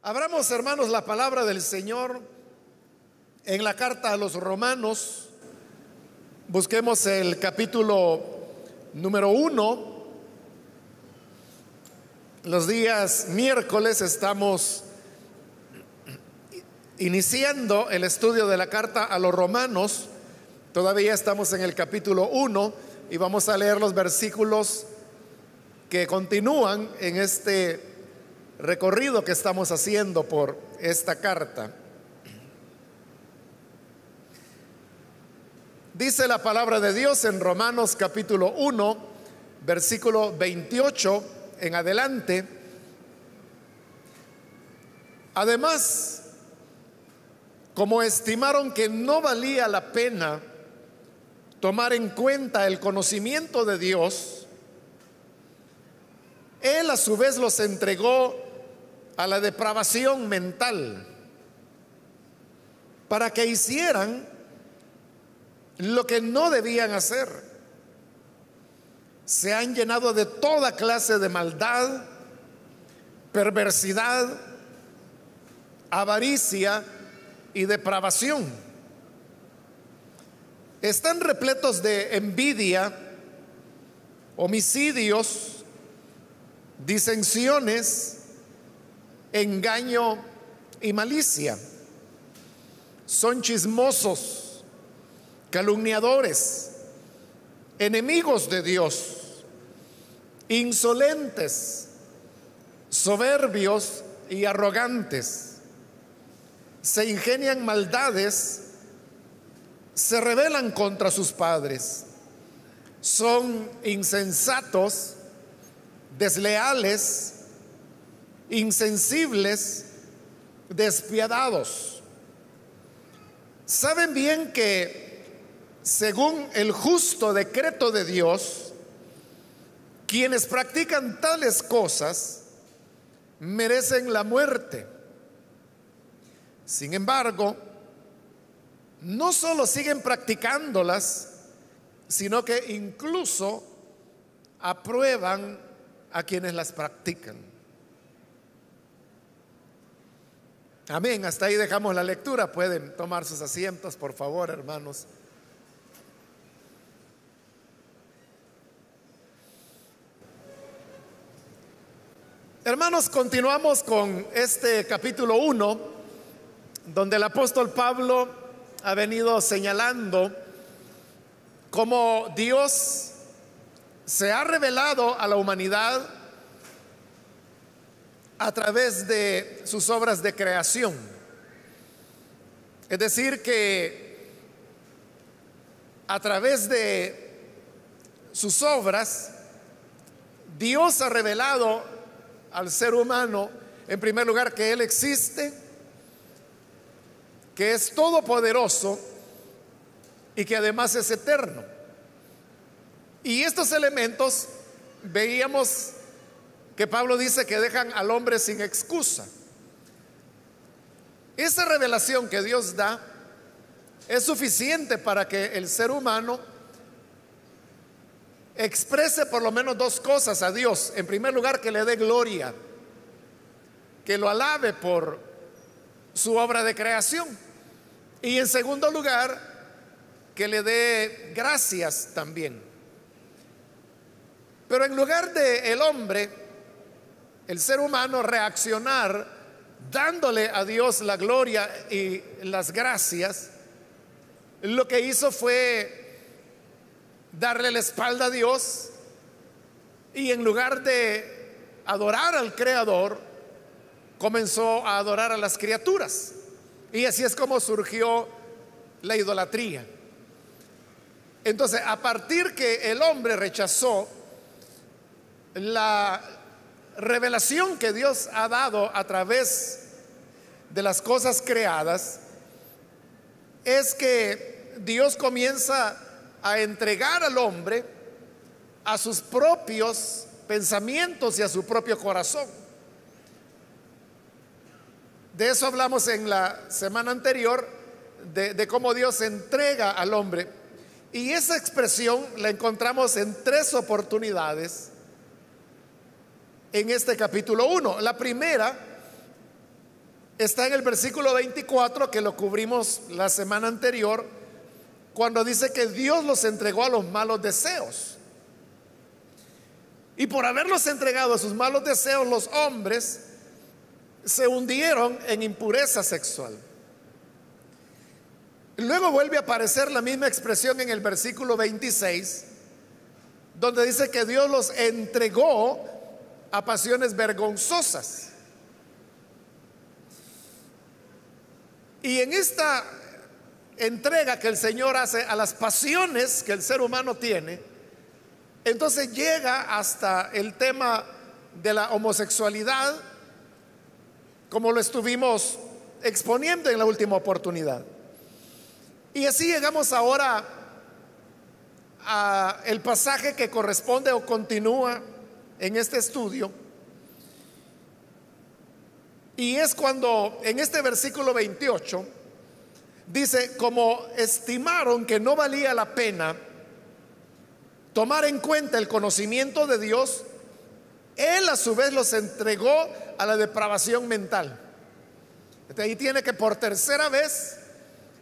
Abramos, hermanos, la palabra del Señor en la carta a los Romanos. Busquemos el capítulo número 1. Los días miércoles estamos iniciando el estudio de la carta a los Romanos. Todavía estamos en el capítulo 1 y vamos a leer los versículos que continúan en este recorrido que estamos haciendo por esta carta. Dice la palabra de Dios en Romanos capítulo 1, versículo 28 en adelante. Además, como estimaron que no valía la pena tomar en cuenta el conocimiento de Dios, Él a su vez los entregó a la depravación mental para que hicieran lo que no debían hacer. Se han llenado de toda clase de maldad, perversidad, avaricia y depravación. Están repletos de envidia, homicidios, disensiones, engaño y malicia. Son chismosos, calumniadores, enemigos de Dios, insolentes, soberbios y arrogantes. Se ingenian maldades, se rebelan contra sus padres, son insensatos, desleales, insensibles, despiadados. Saben bien que según el justo decreto de Dios, quienes practican tales cosas merecen la muerte. Sin embargo, no solo siguen practicándolas, sino que incluso aprueban a quienes las practican. Amén. Hasta ahí dejamos la lectura. Pueden tomar sus asientos, por favor, hermanos. Hermanos, continuamos con este capítulo 1, donde el apóstol Pablo ha venido señalando cómo Dios se ha revelado a la humanidad a través de sus obras de creación. Es decir, que a través de sus obras, Dios ha revelado al ser humano, en primer lugar, que Él existe, que es todopoderoso y que además es eterno. Y estos elementos veíamos que Pablo dice que dejan al hombre sin excusa. Esa revelación que Dios da es suficiente para que el ser humano exprese por lo menos dos cosas a Dios. En primer lugar, que le dé gloria, que lo alabe por su obra de creación. Y en segundo lugar, que le dé gracias también. Pero en lugar de el hombre, el ser humano, reaccionar dándole a Dios la gloria y las gracias, lo que hizo fue darle la espalda a Dios y en lugar de adorar al Creador, comenzó a adorar a las criaturas. Y así es como surgió la idolatría. Entonces, a partir que el hombre rechazó la revelación que Dios ha dado a través de las cosas creadas, es que Dios comienza a entregar al hombre a sus propios pensamientos y a su propio corazón. De eso hablamos en la semana anterior, de cómo Dios entrega al hombre. Y esa expresión la encontramos en tres oportunidades en este capítulo 1. La primera está en el versículo 24, que lo cubrimos la semana anterior, cuando dice que Dios los entregó a los malos deseos. Y por haberlos entregado a sus malos deseos, los hombres se hundieron en impureza sexual. Luego vuelve a aparecer la misma expresión en el versículo 26, donde dice que Dios los entregó a pasiones vergonzosas. Y en esta entrega que el Señor hace a las pasiones que el ser humano tiene, entonces llega hasta el tema de la homosexualidad, como lo estuvimos exponiendo en la última oportunidad. Y así llegamos ahora a el pasaje que corresponde o continúa en este estudio. Y es cuando en este versículo 28 dice: como estimaron que no valía la pena tomar en cuenta el conocimiento de Dios, Él a su vez los entregó a la depravación mental. Ahí tiene que por tercera vez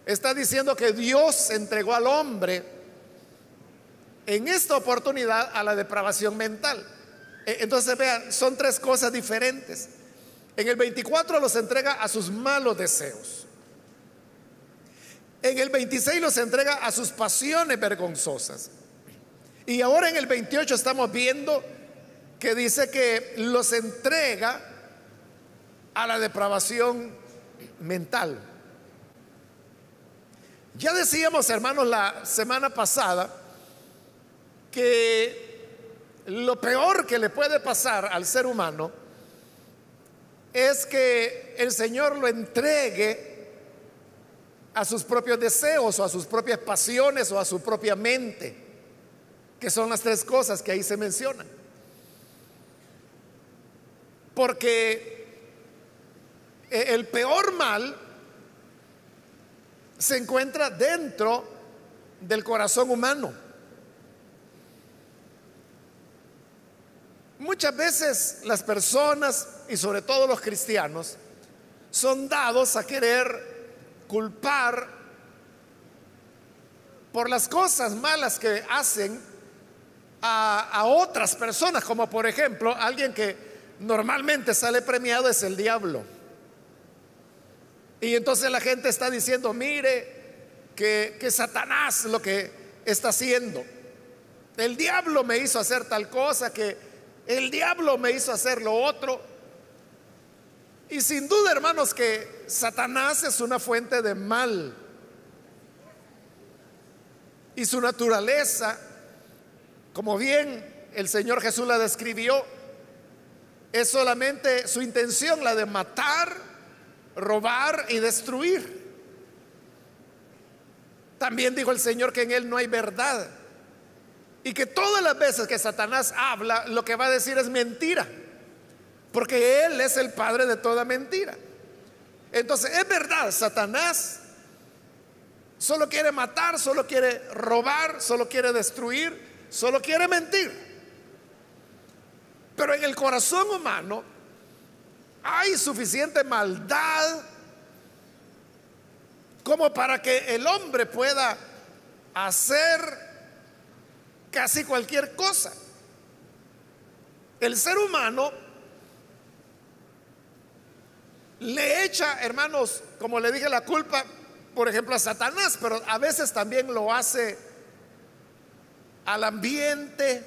está diciendo que Dios entregó al hombre en esta oportunidad a la depravación mental. Entonces vean, son tres cosas diferentes. En el 24 los entrega a sus malos deseos. En el 26 los entrega a sus pasiones vergonzosas. Y ahora en el 28 estamos viendo que dice que los entrega a la depravación mental. Ya decíamos, hermanos, la semana pasada que lo peor que le puede pasar al ser humano es que el Señor lo entregue a sus propios deseos o a sus propias pasiones o a su propia mente, que son las tres cosas que ahí se mencionan. Porque el peor mal se encuentra dentro del corazón humano. Muchas veces las personas, y sobre todo los cristianos, son dados a querer culpar por las cosas malas que hacen a otras personas, como por ejemplo alguien que normalmente sale premiado es el diablo. Y entonces la gente está diciendo: mire que Satanás lo que está haciendo, el diablo me hizo hacer tal cosa, que el diablo me hizo hacer lo otro. Y sin duda, hermanos, que Satanás es una fuente de mal, y su naturaleza, como bien el Señor Jesús la describió, es solamente su intención la de matar, robar y destruir. También dijo el Señor que en Él no hay verdad, y que todas las veces que Satanás habla, lo que va a decir es mentira, porque Él es el padre de toda mentira. Entonces, es verdad, Satanás solo quiere matar, solo quiere robar, solo quiere destruir, solo quiere mentir. Pero en el corazón humano hay suficiente maldad como para que el hombre pueda hacer casi cualquier cosa. El ser humano le echa, hermanos, como le dije, la culpa, por ejemplo, a Satanás, pero a veces también lo hace al ambiente,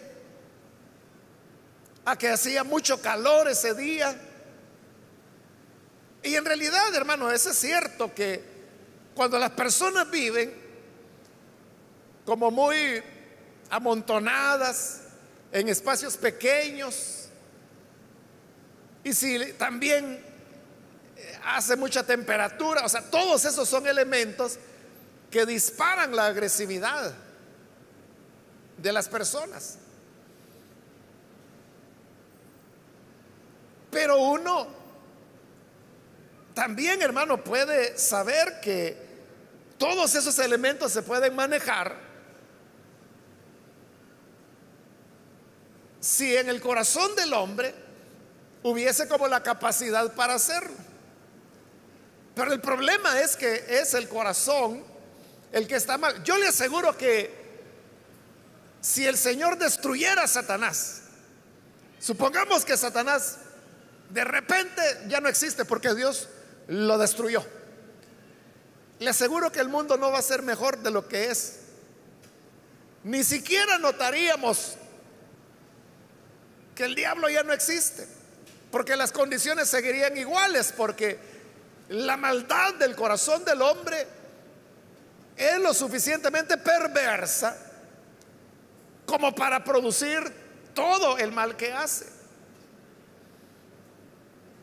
a que hacía mucho calor ese día. Y en realidad, hermano, eso es cierto, que cuando las personas viven como muy amontonadas en espacios pequeños, y si también hace mucha temperatura, o sea, todos esos son elementos que disparan la agresividad de las personas. Pero uno también, hermano, puede saber que todos esos elementos se pueden manejar si en el corazón del hombre hubiese como la capacidad para hacerlo. Pero el problema es que es el corazón el que está mal. Yo le aseguro que si el Señor destruyera a Satanás, supongamos que Satanás de repente ya no existe porque Dios lo destruyó, le aseguro que el mundo no va a ser mejor de lo que es. Ni siquiera notaríamos que el diablo ya no existe, porque las condiciones seguirían iguales, porque la maldad del corazón del hombre es lo suficientemente perversa como para producir todo el mal que hace.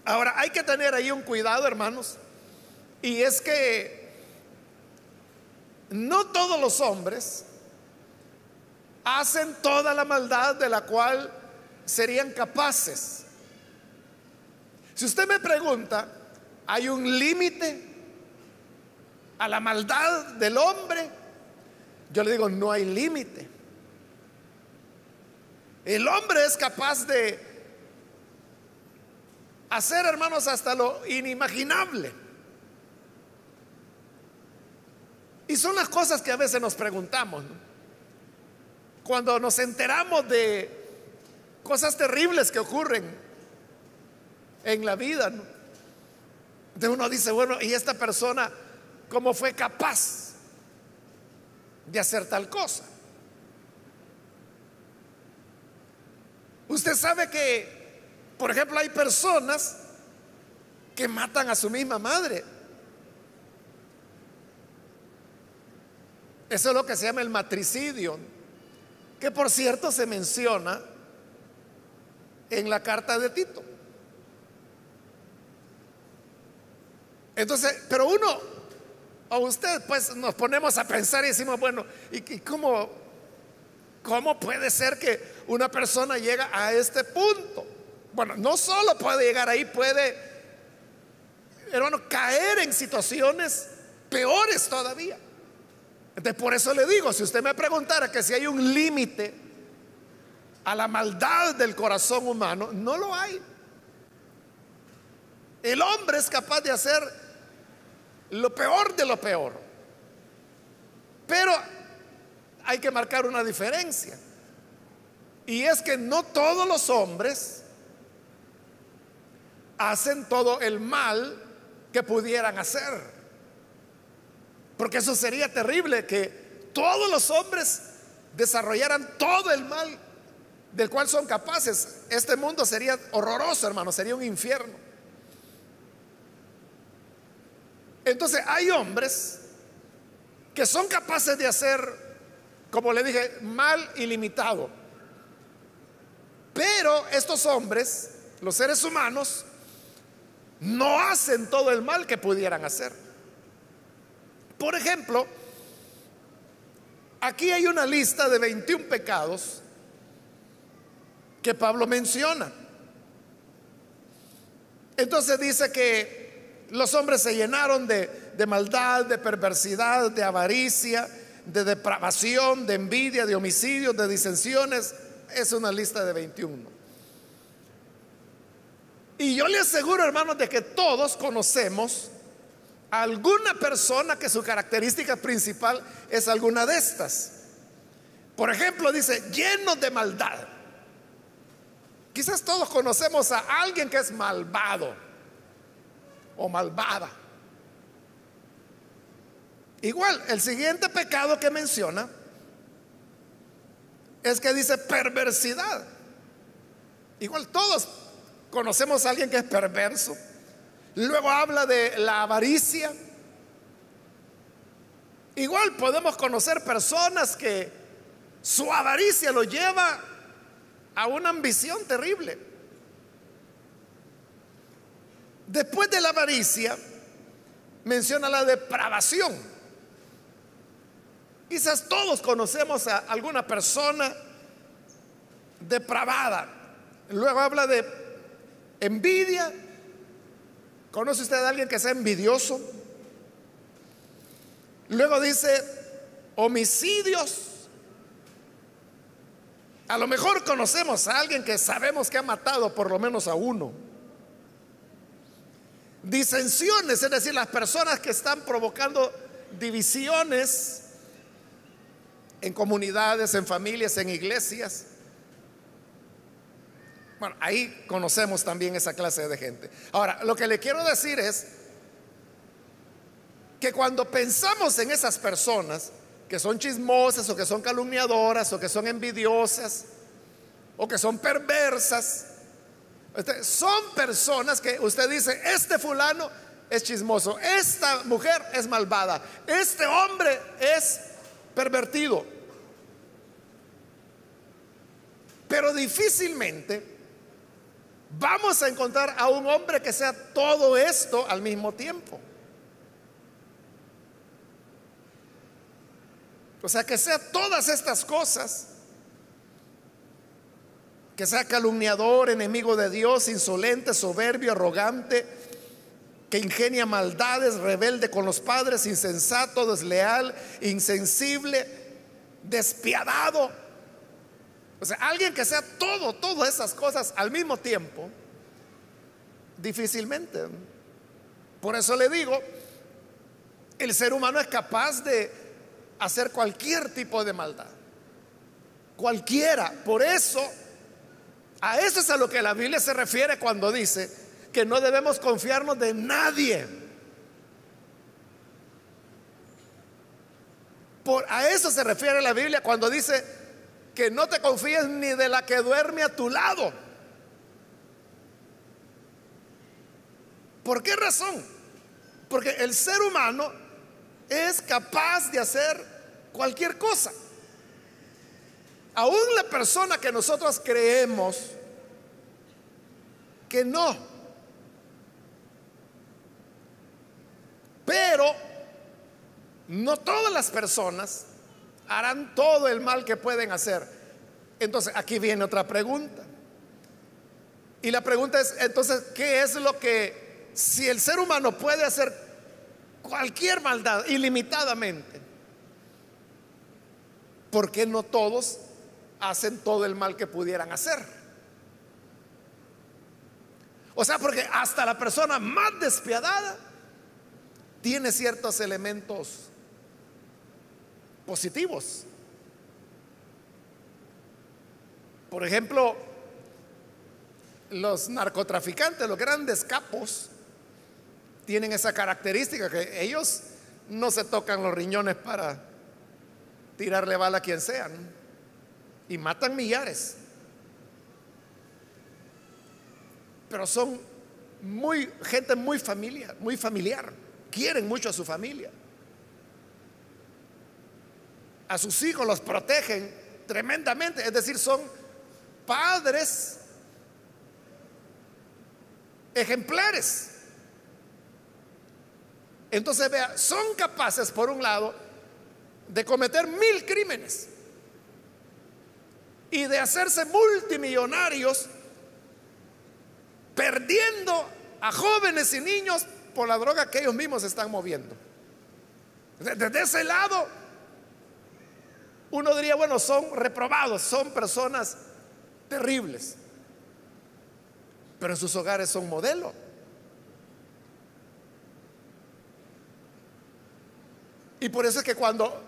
Ahora, hay que tener ahí un cuidado, hermanos, y es que no todos los hombres hacen toda la maldad de la cual serían capaces. Si usted me pregunta, ¿hay un límite a la maldad del hombre? Yo le digo, no hay límite. El hombre es capaz de hacer, hermanos, hasta lo inimaginable. Y son las cosas que a veces nos preguntamos, ¿no? Cuando nos enteramos de cosas terribles que ocurren en la vida, ¿no? Entonces uno dice, bueno, ¿y esta persona cómo fue capaz de hacer tal cosa? Usted sabe que, por ejemplo, hay personas que matan a su misma madre. Eso es lo que se llama el matricidio, que por cierto se menciona en la carta de Tito. Entonces, pero uno o usted, pues nos ponemos a pensar y decimos, bueno, ¿y cómo puede ser que una persona llega a este punto? Bueno, no solo puede llegar ahí, puede, hermano, caer en situaciones peores todavía. Entonces, por eso le digo, si usted me preguntara que si hay un límite a la maldad del corazón humano, no lo hay. El hombre es capaz de hacer lo peor de lo peor, pero hay que marcar una diferencia, y es que no todos los hombres hacen todo el mal que pudieran hacer, porque eso sería terrible, que todos los hombres desarrollaran todo el mal del cual son capaces. Este mundo sería horroroso, hermano, sería un infierno. Entonces hay hombres que son capaces de hacer, como le dije, mal ilimitado, pero estos hombres, los seres humanos, no hacen todo el mal que pudieran hacer. Por ejemplo, aquí hay una lista de 21 pecados que Pablo menciona. Entonces dice que los hombres se llenaron de maldad, de perversidad, de avaricia, de depravación, de envidia, de homicidios, de disensiones. Es una lista de 21. Y yo le aseguro, hermanos, de que todos conocemos a alguna persona que su característica principal es alguna de estas. Por ejemplo, dice, llenos de maldad. Quizás todos conocemos a alguien que es malvado o malvada. Igual, el siguiente pecado que menciona es que dice perversidad. Igual todos conocemos a alguien que es perverso. Luego habla de la avaricia. Igual podemos conocer personas que su avaricia lo lleva a una ambición terrible. Después de la avaricia menciona la depravación. Quizás todos conocemos a alguna persona depravada. Luego habla de envidia. ¿Conoce usted a alguien que sea envidioso? Luego dice homicidios. A lo mejor conocemos a alguien que sabemos que ha matado por lo menos a uno. disensiones, es decir, las personas que están provocando divisiones en comunidades, en familias, en iglesias. Bueno, ahí conocemos también esa clase de gente. Ahora, lo que le quiero decir es que cuando pensamos en esas personas que son chismosas o que son calumniadoras o que son envidiosas o que son perversas, son personas que usted dice, este fulano es chismoso, esta mujer es malvada, este hombre es pervertido. Pero difícilmente vamos a encontrar a un hombre que sea todo esto al mismo tiempo. O sea, que sea todas estas cosas, que sea calumniador, enemigo de Dios, insolente, soberbio, arrogante, que ingenia maldades, rebelde con los padres, insensato, desleal, insensible, despiadado. O sea, alguien que sea todas esas cosas al mismo tiempo, difícilmente. Por eso le digo, el ser humano es capaz de hacer cualquier tipo de maldad, cualquiera. Por eso, a eso es a lo que la Biblia se refiere cuando dice que no debemos confiarnos de nadie. A eso se refiere la Biblia cuando dice que no te confíes ni de la que duerme a tu lado. ¿Por qué razón? Porque el ser humano es capaz de hacer cualquier cosa. Aún la persona que nosotros creemos que no, pero no todas las personas harán todo el mal que pueden hacer. Entonces aquí viene otra pregunta, y la pregunta es entonces, ¿qué es lo que, si el ser humano puede hacer cualquier maldad ilimitadamente, por qué no todos hacen todo el mal que pudieran hacer? O sea, porque hasta la persona más despiadada tiene ciertos elementos positivos. Por ejemplo, los narcotraficantes, los grandes capos, tienen esa característica que ellos no se tocan los riñones para tirarle bala a quien sea, ¿no? Y matan millares, pero son gente muy familiar, quieren mucho a su familia, a sus hijos los protegen tremendamente, es decir, son padres ejemplares. Entonces vea, son capaces por un lado de cometer 1000 crímenes y de hacerse multimillonarios perdiendo a jóvenes y niños por la droga que ellos mismos están moviendo. Desde ese lado uno diría, bueno, son reprobados, son personas terribles, pero en sus hogares son modelo. Y por eso es que cuando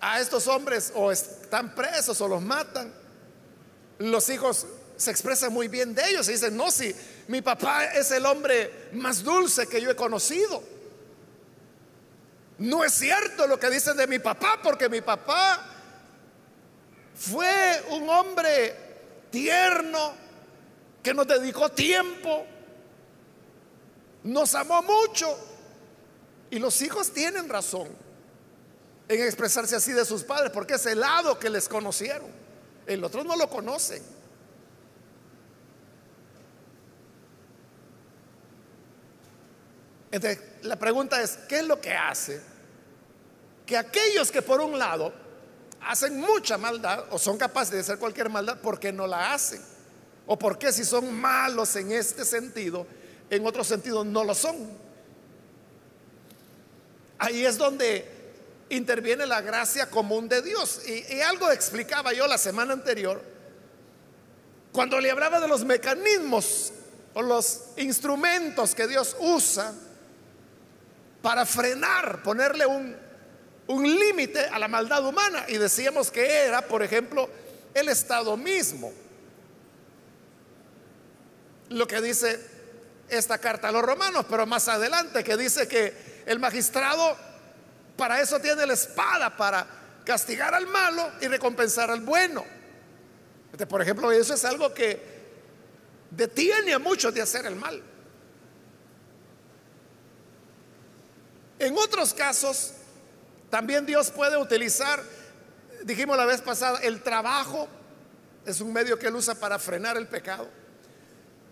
a estos hombres o están presos o los matan, los hijos se expresan muy bien de ellos y dicen, no, si mi papá es el hombre más dulce que yo he conocido. No es cierto lo que dicen de mi papá, porque mi papá fue un hombre tierno que nos dedicó tiempo, nos amó mucho. Y los hijos tienen razón en expresarse así de sus padres, porque es el lado que les conocieron, el otro no lo conocen. Entonces la pregunta es, ¿qué es lo que hace que aquellos que por un lado hacen mucha maldad o son capaces de hacer cualquier maldad, por qué no la hacen? ¿O por qué, si son malos en este sentido, en otro sentido no lo son? Ahí es donde interviene la gracia común de Dios. Y algo explicaba yo la semana anterior cuando le hablaba de los mecanismos o los instrumentos que Dios usa para frenar, ponerle un límite a la maldad humana. Y decíamos que era, por ejemplo, el Estado mismo. Lo que dice esta carta a los romanos, pero más adelante, que dice que el magistrado para eso tiene la espada, para castigar al malo y recompensar al bueno. Por ejemplo, eso es algo que detiene a muchos de hacer el mal. En otros casos, también Dios puede utilizar, dijimos la vez pasada, el trabajo es un medio que Él usa para frenar el pecado.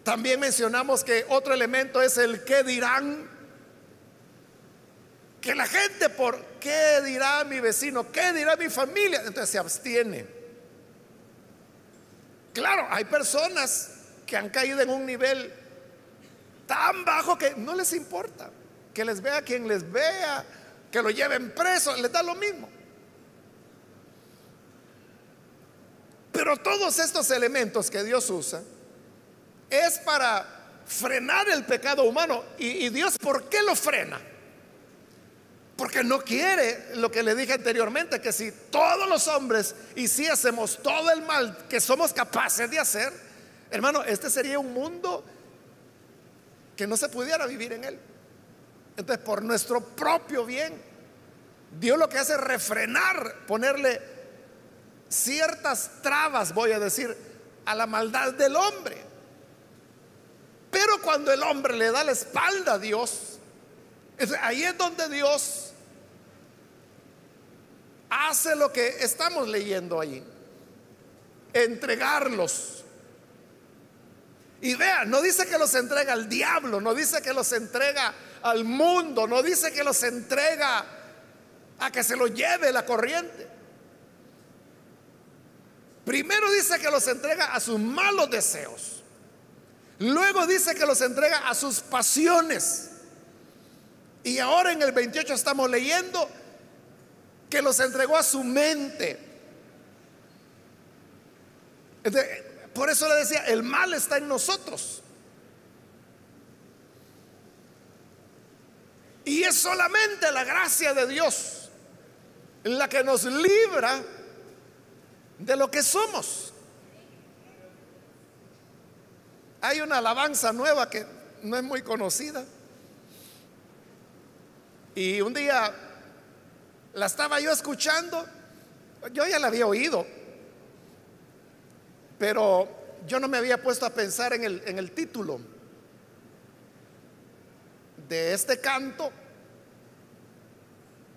También mencionamos que otro elemento es el qué dirán. Que la gente, por qué dirá mi vecino, qué dirá mi familia, entonces se abstiene. Claro, hay personas que han caído en un nivel tan bajo que no les importa, que les vea quien les vea, que lo lleven preso, les da lo mismo. Pero todos estos elementos que Dios usa es para frenar el pecado humano. Y Dios, ¿por qué lo frena? Porque no quiere, lo que le dije anteriormente, que si todos los hombres hiciésemos todo el mal que somos capaces de hacer, hermano, este sería un mundo que no se pudiera vivir en él. Entonces, por nuestro propio bien, Dios lo que hace es refrenar, ponerle ciertas trabas, voy a decir, a la maldad del hombre. Pero cuando el hombre le da la espalda a Dios, ahí es donde Dios hace lo que estamos leyendo allí: entregarlos. Y vean, no dice que los entrega al diablo, no dice que los entrega al mundo, no dice que los entrega a que se los lleve la corriente. Primero dice que los entrega a sus malos deseos. Luego dice que los entrega a sus pasiones. Y ahora en el 28 estamos leyendo que los entregó a su mente. Por eso le decía, el mal está en nosotros. Y es solamente la gracia de Dios la que nos libra de lo que somos. Hay una alabanza nueva que no es muy conocida. Y un día la estaba yo escuchando. Yo ya la había oído, pero yo no me había puesto a pensar en el título de este canto.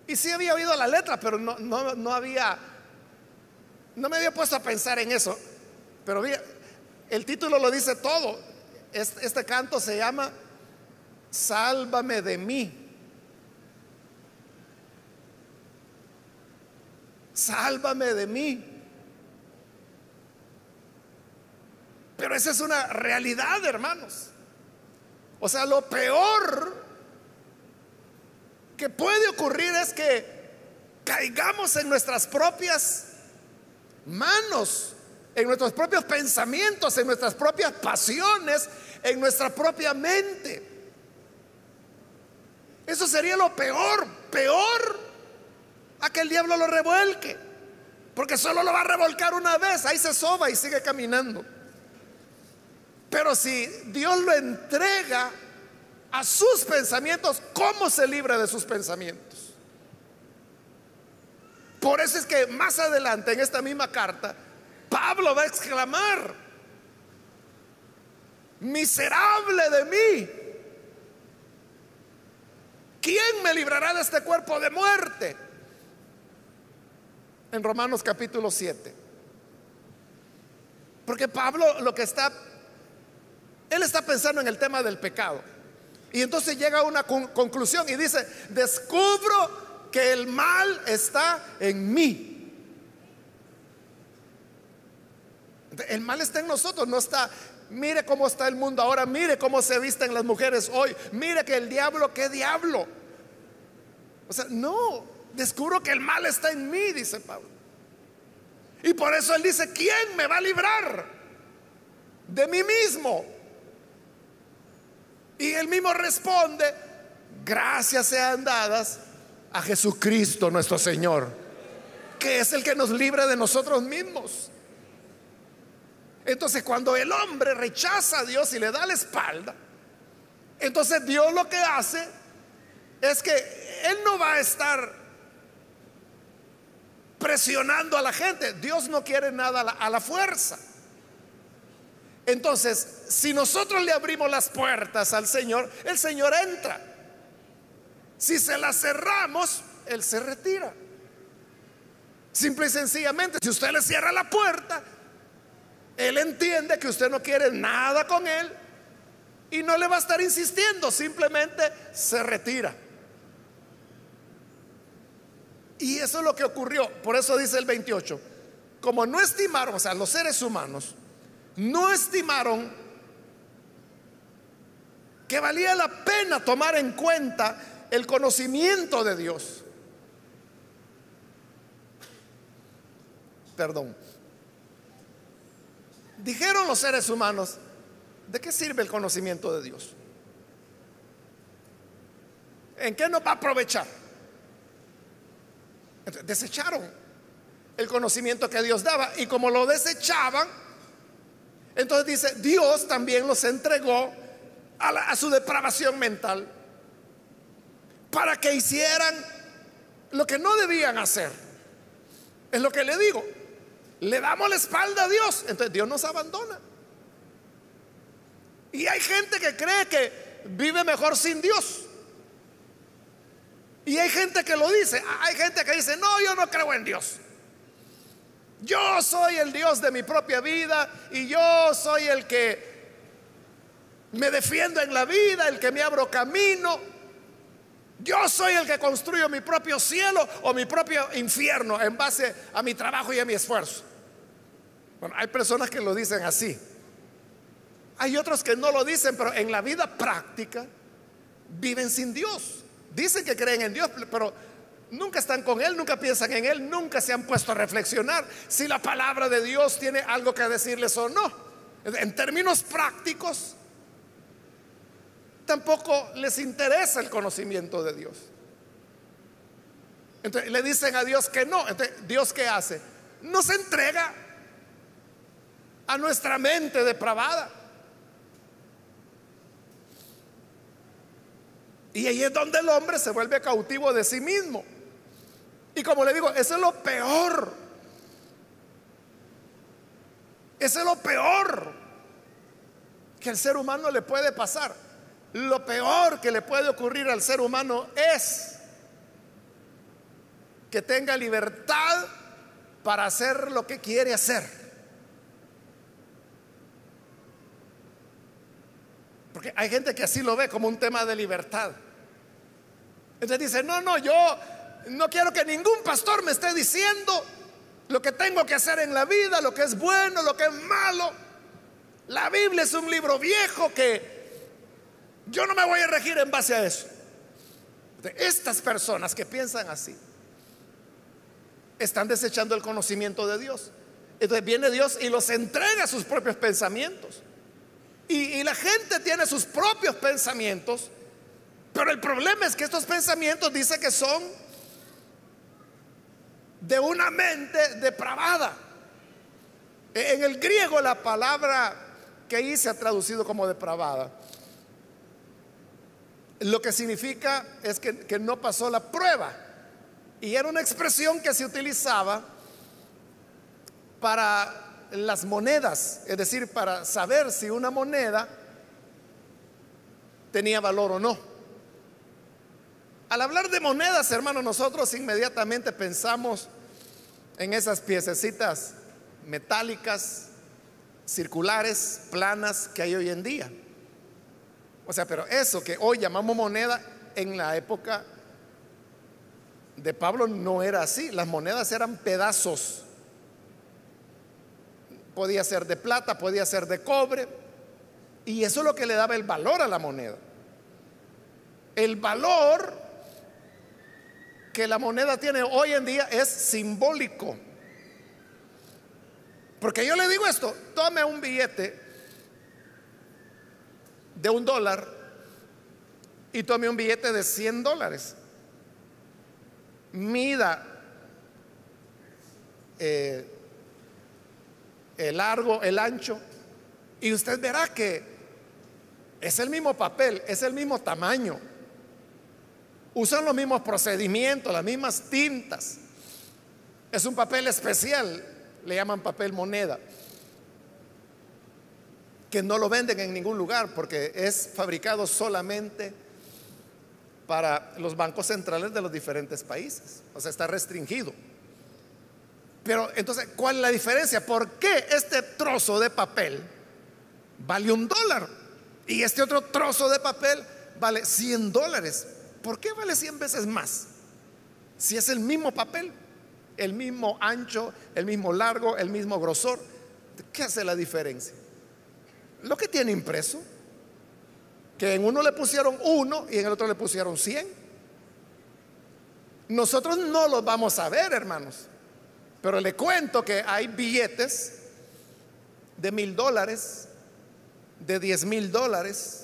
Y sí había oído la letra, pero no me había puesto a pensar en eso. Pero el título lo dice todo. Este canto se llama Sálvame de mí. Sálvame de mí. Pero esa es una realidad, hermanos. O sea, lo peor que puede ocurrir es que caigamos en nuestras propias manos, en nuestros propios pensamientos, en nuestras propias pasiones, en nuestra propia mente. Eso sería lo peor, peor a que el diablo lo revuelque, porque solo lo va a revolcar una vez, ahí se soba y sigue caminando. Pero si Dios lo entrega a sus pensamientos, ¿cómo se libra de sus pensamientos? Por eso es que más adelante en esta misma carta Pablo va a exclamar: miserable de mí, ¿quién me librará de este cuerpo de muerte? En Romanos capítulo 7. Porque Pablo él está pensando en el tema del pecado. Y entonces llega a una conclusión y dice: descubro que el mal está en mí. El mal está en nosotros, no está. Mire cómo está el mundo ahora, mire cómo se visten las mujeres hoy, mire que el diablo, qué diablo. O sea, no, descubro que el mal está en mí, dice Pablo. Y por eso él dice: ¿quién me va a librar de mí mismo? Y él mismo responde: gracias sean dadas a Jesucristo nuestro Señor, que es el que nos libra de nosotros mismos. Entonces, cuando el hombre rechaza a Dios y le da la espalda, entonces Dios lo que hace es que Él no va a estar presionando a la gente. Dios no quiere nada a la fuerza. Entonces, si nosotros le abrimos las puertas al Señor, el Señor entra. Si se las cerramos, Él se retira. Simple y sencillamente, si usted le cierra la puerta, Él entiende que usted no quiere nada con Él y no le va a estar insistiendo, simplemente se retira. Y eso es lo que ocurrió. Por eso dice el 28: como no estimaron, o sea, los seres humanos no estimaron que valía la pena tomar en cuenta el conocimiento de Dios. Perdón. Dijeron los seres humanos: ¿de qué sirve el conocimiento de Dios? ¿En qué nos va a aprovechar? Entonces, desecharon el conocimiento que Dios daba, y como lo desechaban, entonces dice, Dios también los entregó a su depravación mental para que hicieran lo que no debían hacer. Es lo que le digo: le damos la espalda a Dios, entonces Dios nos abandona. Y hay gente que cree que vive mejor sin Dios. Y hay gente que lo dice. Hay gente que dice: no, yo no creo en Dios. Yo soy el Dios de mi propia vida, y yo soy el que me defiendo en la vida, el que me abro camino. Yo soy el que construyo mi propio cielo o mi propio infierno en base a mi trabajo y a mi esfuerzo. Bueno, hay personas que lo dicen así. Hay otros que no lo dicen, pero en la vida práctica viven sin Dios. Dicen que creen en Dios, pero nunca están con Él, nunca piensan en Él, nunca se han puesto a reflexionar si la palabra de Dios tiene algo que decirles o no. En términos prácticos, tampoco les interesa el conocimiento de Dios. Entonces le dicen a Dios que no. Entonces, ¿Dios qué hace? Nos entrega a nuestra mente depravada. Y ahí es donde el hombre se vuelve cautivo de sí mismo. Y como le digo, eso es lo peor. Eso es lo peor que al ser humano le puede pasar. Lo peor que le puede ocurrir al ser humano es que tenga libertad para hacer lo que quiere hacer. Porque hay gente que así lo ve, como un tema de libertad. Entonces dice: no, yo no quiero que ningún pastor me esté diciendo lo que tengo que hacer en la vida, lo que es bueno, lo que es malo. La Biblia es un libro viejo que yo no me voy a regir en base a eso. Estas personas que piensan así están desechando el conocimiento de Dios. Entonces viene Dios y los entrega a sus propios pensamientos. Y la gente tiene sus propios pensamientos, pero el problema es que estos pensamientos dice que son de una mente depravada. En el griego, la palabra que ahí se ha traducido como depravada, lo que significa es que no pasó la prueba. Y era una expresión que se utilizaba para las monedas, es decir, para saber si una moneda tenía valor o no. Al hablar de monedas, hermanos, nosotros inmediatamente pensamos en esas piececitas metálicas, circulares, planas que hay hoy en día. O sea, pero eso que hoy llamamos moneda, en la época de Pablo no era así. Las monedas eran pedazos. Podía ser de plata, podía ser de cobre, y eso es lo que le daba el valor a la moneda. El valor que la moneda tiene hoy en día es simbólico. Porque yo le digo esto: tome un billete de $1 y tome un billete de $100. Mida el largo, el ancho, y usted verá que es el mismo papel, es el mismo tamaño, usan los mismos procedimientos, las mismas tintas. Es un papel especial, le llaman papel moneda, que no lo venden en ningún lugar porque es fabricado solamente para los bancos centrales de los diferentes países, o sea, está restringido. Pero entonces, ¿cuál es la diferencia? ¿Por qué este trozo de papel vale $1 y este otro trozo de papel vale $100? ¿Por qué vale 100 veces más? Si es el mismo papel, el mismo ancho, el mismo largo, el mismo grosor. ¿Qué hace la diferencia? Lo que tiene impreso, que en uno le pusieron 1 y en el otro le pusieron 100. Nosotros no los vamos a ver, hermanos, pero le cuento que hay billetes de $1,000, de $10,000,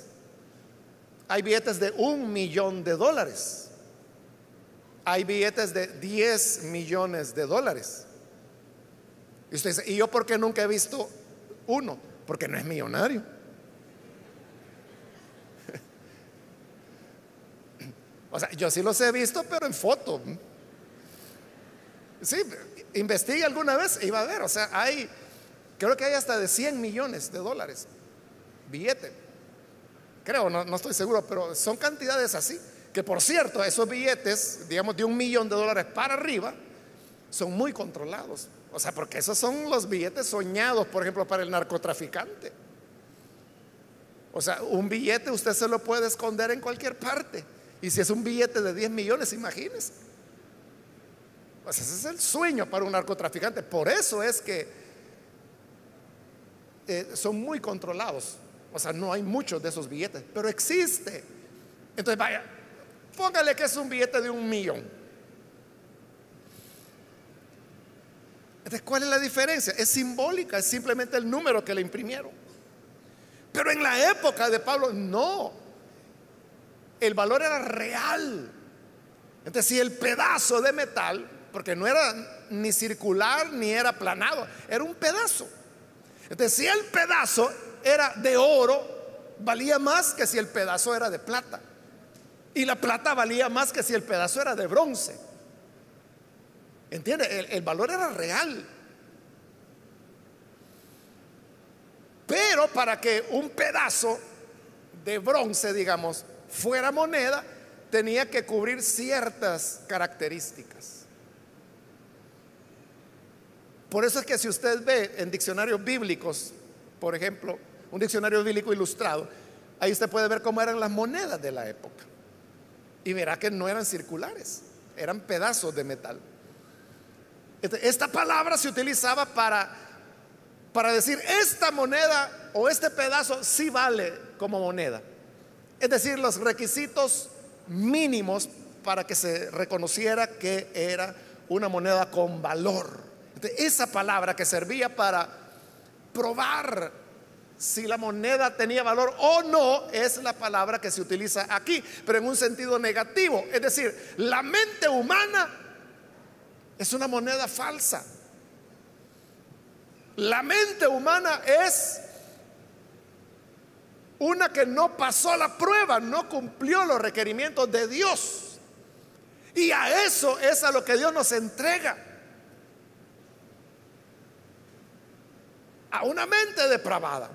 hay billetes de $1,000,000, hay billetes de $10 millones. Y usted dice, ¿y yo por qué nunca he visto uno? Porque no es millonario. O sea, yo sí los he visto, pero en foto. Sí, investigue alguna vez y va a ver. O sea, creo que hay hasta de $100 millones billete. Creo, no estoy seguro, pero son cantidades así. Que por cierto, esos billetes, digamos de $1,000,000 para arriba, son muy controlados. O sea, porque esos son los billetes soñados, por ejemplo, para el narcotraficante. O sea, un billete usted se lo puede esconder en cualquier parte. Y si es un billete de 10 millones, imagínese. Pues ese es el sueño para un narcotraficante. Por eso es que son muy controlados. O sea, no hay muchos de esos billetes, pero existe. Entonces, vaya, póngale que es un billete de $1,000,000. Entonces, ¿cuál es la diferencia? Es simbólica, es simplemente el número que le imprimieron. Pero en la época de Pablo, no. El valor era real. Entonces, si el pedazo de metal, porque no era ni circular ni era aplanado, era un pedazo. Entonces, si el pedazo era de oro, valía más que si el pedazo era de plata. Y la plata valía más que si el pedazo era de bronce. ¿Entiende? El valor era real. Pero para que un pedazo de bronce, digamos, fuera moneda, tenía que cubrir ciertas características. Por eso es que si usted ve en diccionarios bíblicos, por ejemplo, un diccionario bíblico ilustrado, ahí usted puede ver cómo eran las monedas de la época. Y verá que no eran circulares, eran pedazos de metal. Esta palabra se utilizaba para decir esta moneda o este pedazo sí vale como moneda. Es decir, los requisitos mínimos para que se reconociera que era una moneda con valor. Esa palabra que servía para probar si la moneda tenía valor o no es la palabra que se utiliza aquí, pero en un sentido negativo. Es decir, la mente humana es una moneda falsa. La mente humana es una que no pasó la prueba, no cumplió los requerimientos de Dios. Y a eso es a lo que Dios nos entrega. A una mente depravada.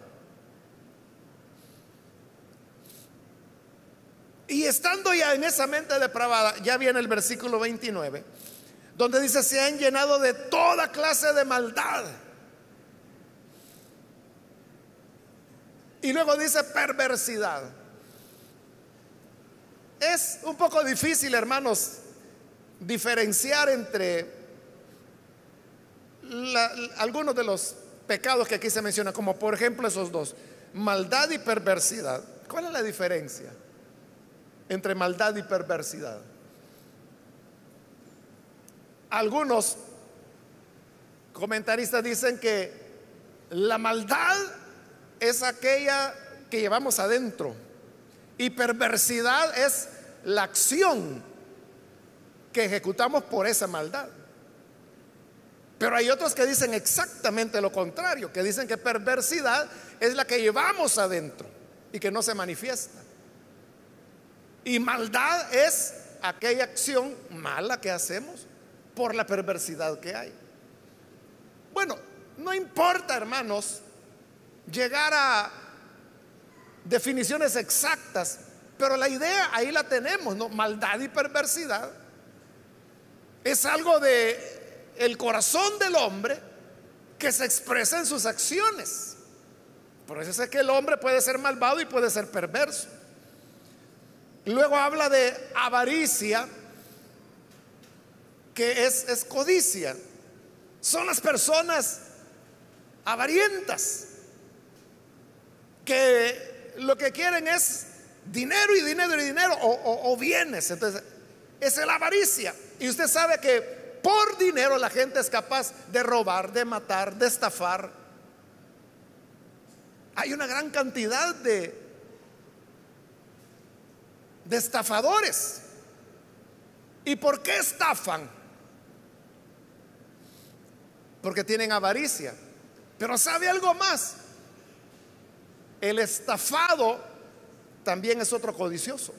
Y estando ya en esa mente depravada, ya viene el versículo 29, donde dice: se han llenado de toda clase de maldad. Y luego dice perversidad. Es un poco difícil, hermanos, diferenciar entre algunos de los pecados que aquí se mencionan, como por ejemplo esos dos, maldad y perversidad. ¿Cuál es la diferencia entre maldad y perversidad? Algunos comentaristas dicen que la maldad es aquella que llevamos adentro Y perversidad es la acción que ejecutamos por esa maldad. Pero hay otros que dicen exactamente lo contrario, que dicen que perversidad es la que llevamos adentro y que no se manifiesta. Y maldad es aquella acción mala que hacemos por la perversidad que hay. Bueno, no importa, hermanos, llegar a definiciones exactas, pero la idea ahí la tenemos, ¿no? Maldad y perversidad es algo de el corazón del hombre que se expresa en sus acciones. Por eso es que el hombre puede ser malvado y puede ser perverso. Luego habla de avaricia, que es codicia. Son las personas avarientas que lo que quieren es dinero y dinero y dinero o bienes. Entonces, esa es la avaricia. Y usted sabe que por dinero la gente es capaz de robar, de matar, de estafar. Hay una gran cantidad de estafadores. ¿Y por qué estafan? Porque tienen avaricia. Pero ¿sabe algo más? El estafado también es otro codicioso.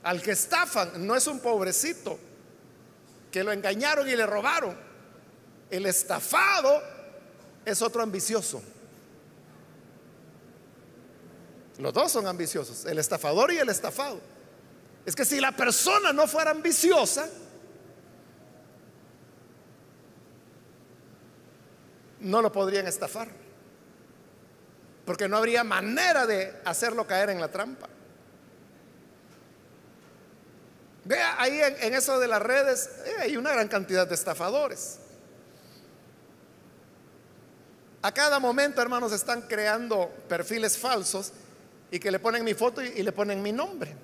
Al que estafan no es un pobrecito que lo engañaron y le robaron. El estafado es otro ambicioso. Los dos son ambiciosos, el estafador y el estafado. Es que si la persona no fuera ambiciosa, no lo podrían estafar, porque no habría manera de hacerlo caer en la trampa. Vea ahí en eso de las redes, hay una gran cantidad de estafadores. A cada momento, hermanos, están creando perfiles falsos y que le ponen mi foto y le ponen mi nombre.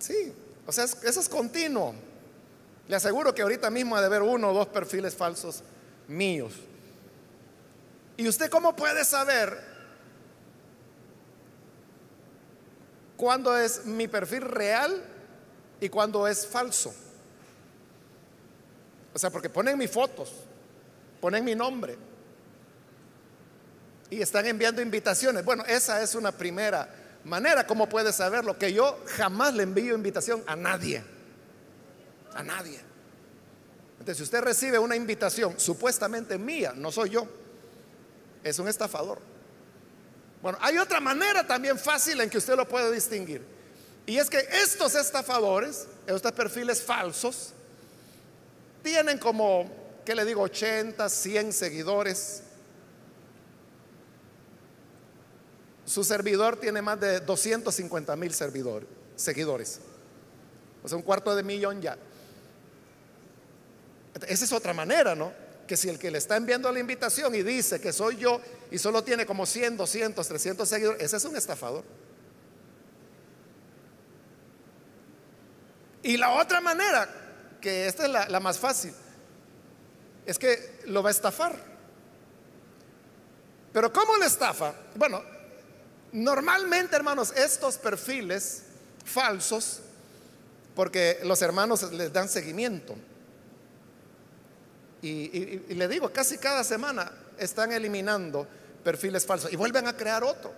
Sí, o sea, eso es continuo. Le aseguro que ahorita mismo ha de haber 1 o 2 perfiles falsos míos. ¿Y usted cómo puede saber cuándo es mi perfil real y cuándo es falso? O sea, porque ponen mis fotos, ponen mi nombre y están enviando invitaciones. Bueno, esa es una primera manera. ¿Cómo puede saberlo? Que yo jamás le envío invitación a nadie. A nadie. Entonces, si usted recibe una invitación supuestamente mía, no soy yo, es un estafador. Bueno, hay otra manera también fácil en que usted lo puede distinguir. Y es que estos estafadores, estos perfiles falsos, tienen como, ¿qué le digo? 80, 100 seguidores. Su servidor tiene más de 250,000 seguidores. O sea, 250,000 ya. Esa es otra manera, ¿no? Que si el que le está enviando la invitación y dice que soy yo y solo tiene como 100, 200, 300 seguidores, ese es un estafador. Y la otra manera, que esta es la más fácil, es que lo va a estafar. Pero ¿cómo le estafa? Bueno, normalmente, hermanos, estos perfiles falsos, porque los hermanos les dan seguimiento, y le digo, casi cada semana están eliminando perfiles falsos y vuelven a crear otro,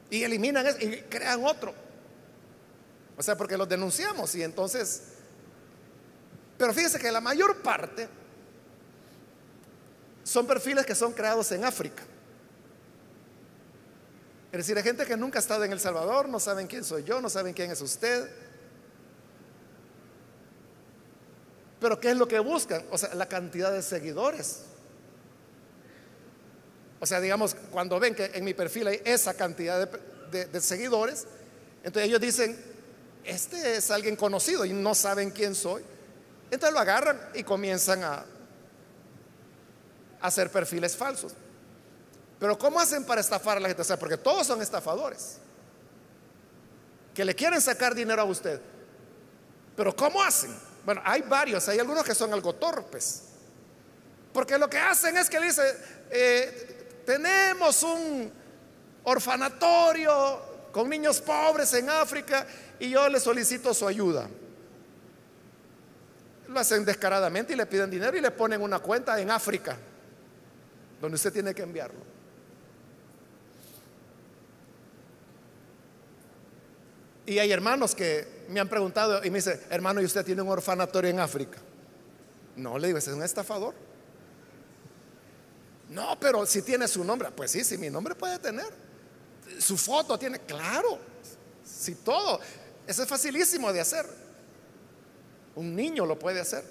y eliminan eso y crean otro. O sea, porque los denunciamos y entonces, pero fíjese que la mayor parte son perfiles que son creados en África. Es decir, hay gente que nunca ha estado en El Salvador, no saben quién soy yo, no saben quién es usted. Pero ¿qué es lo que buscan? O sea, la cantidad de seguidores. O sea, digamos, cuando ven que en mi perfil hay esa cantidad de seguidores, entonces ellos dicen, este es alguien conocido, y no saben quién soy. Entonces lo agarran y comienzan a hacer perfiles falsos. Pero ¿cómo hacen para estafar a la gente? O sea, porque todos son estafadores que le quieren sacar dinero a usted. Pero ¿cómo hacen? Bueno, hay varios, hay algunos que son algo torpes, porque lo que hacen es que le dicen, tenemos un orfanatorio con niños pobres en África y yo le solicito su ayuda. Lo hacen descaradamente y le piden dinero y le ponen una cuenta en África donde usted tiene que enviarlo. Y hay hermanos que me han preguntado y me dicen: hermano, ¿y usted tiene un orfanatorio en África? No, le digo, ese es un estafador. No, pero si tiene su nombre. Pues sí, si mi nombre puede tener. Su foto tiene, claro. Si todo. Eso es facilísimo de hacer. Un niño lo puede hacer.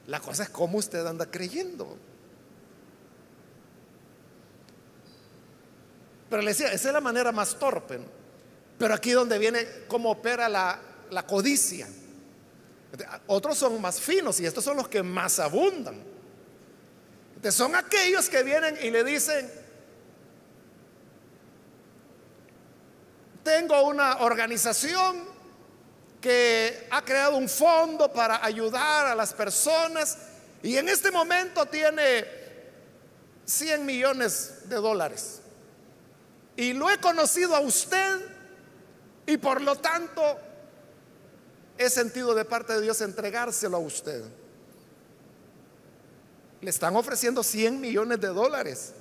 La cosa es cómo usted anda creyendo. Pero le decía, esa es la manera más torpe, ¿no? Pero aquí donde viene cómo opera la codicia. Otros son más finos y estos son los que más abundan. Entonces son aquellos que vienen y le dicen: tengo una organización que ha creado un fondo para ayudar a las personas y en este momento tiene 100 millones de dólares y lo he conocido a usted y por lo tanto he sentido de parte de Dios entregárselo a usted. Le están ofreciendo 100 millones de dólares.